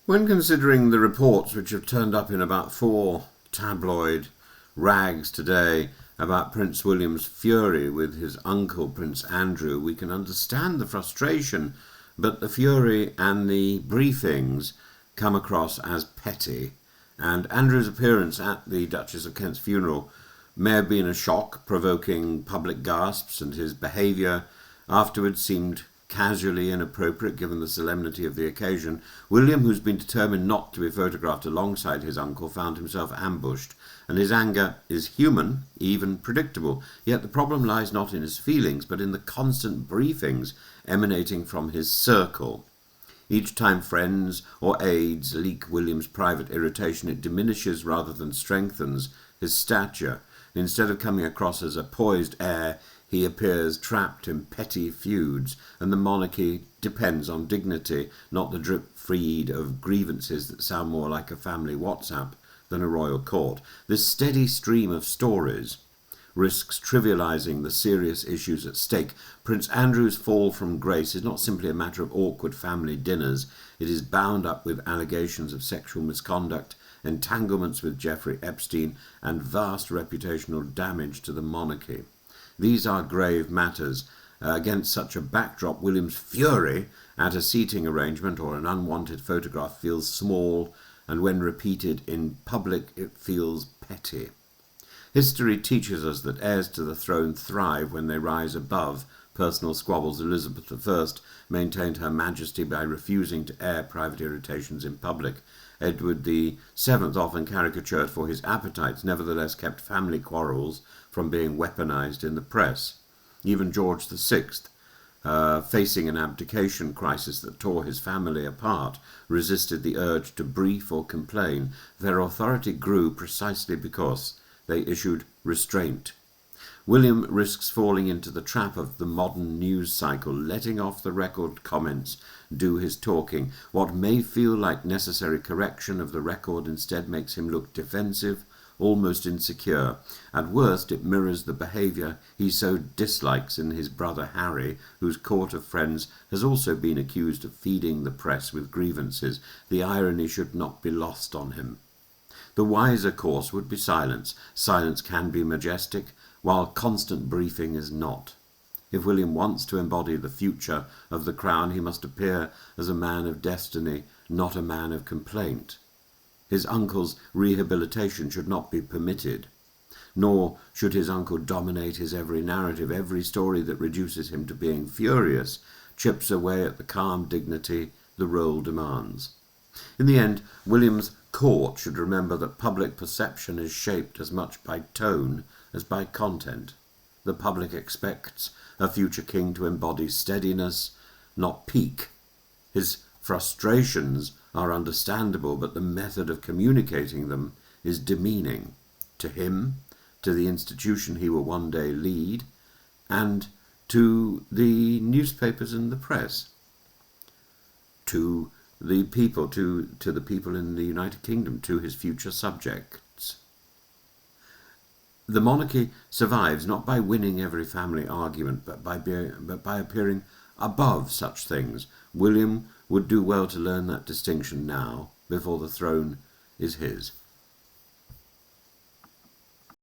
When considering the reports which have turned up in about 4 tabloid rags today about Prince William's fury with his uncle Prince Andrew, we can understand the frustration, but the fury and the briefings come across as petty, and Andrew's appearance at the Duchess of Kent's funeral may have been a shock, provoking public gasps, and his behaviour afterwards seemed casually inappropriate given the solemnity of the occasion. William, who's been determined not to be photographed alongside his uncle, found himself ambushed, and his anger is human, even predictable. Yet the problem lies not in his feelings, but in the constant briefings emanating from his circle. Each time friends or aides leak William's private irritation, it diminishes rather than strengthens his stature. Instead of coming across as a poised heir, he appears trapped in petty feuds, and the monarchy depends on dignity, not the drip feed of grievances that sound more like a family WhatsApp than a royal court. This steady stream of stories risks trivializing the serious issues at stake. Prince Andrew's fall from grace is not simply a matter of awkward family dinners. It is bound up with allegations of sexual misconduct, entanglements with Jeffrey Epstein, and vast reputational damage to the monarchy. These are grave matters. Against such a backdrop, William's fury at a seating arrangement or an unwanted photograph feels small, and when repeated in public it feels petty. History teaches us that heirs to the throne thrive when they rise above personal squabbles. Elizabeth I maintained her majesty by refusing to air private irritations in public. Edward VII, often caricatured for his appetites, nevertheless kept family quarrels from being weaponized in the press. Even George VI, facing an abdication crisis that tore his family apart, resisted the urge to brief or complain. Their authority grew precisely because they issued restraint. William risks falling into the trap of the modern news cycle, letting off the record comments do his talking. What may feel like necessary correction of the record instead makes him look defensive, almost insecure. At worst, it mirrors the behaviour he so dislikes in his brother Harry, whose court of friends has also been accused of feeding the press with grievances. The irony should not be lost on him. The wiser course would be silence. Silence can be majestic, while constant briefing is not. If William wants to embody the future of the crown, he must appear as a man of destiny, not a man of complaint. His uncle's rehabilitation should not be permitted, nor should his uncle dominate his every narrative. Every story that reduces him to being furious chips away at the calm dignity the role demands. In the end, William's court should remember that public perception is shaped as much by tone as by content. The public expects a future king to embody steadiness, not pique. His frustrations are understandable, but the method of communicating them is demeaning to him, to the institution he will one day lead, and to the newspapers and the press, to the people, to the people in the United Kingdom, to his future subjects. The monarchy survives not by winning every family argument, but by appearing above such things. William would do well to learn that distinction now, before the throne is his.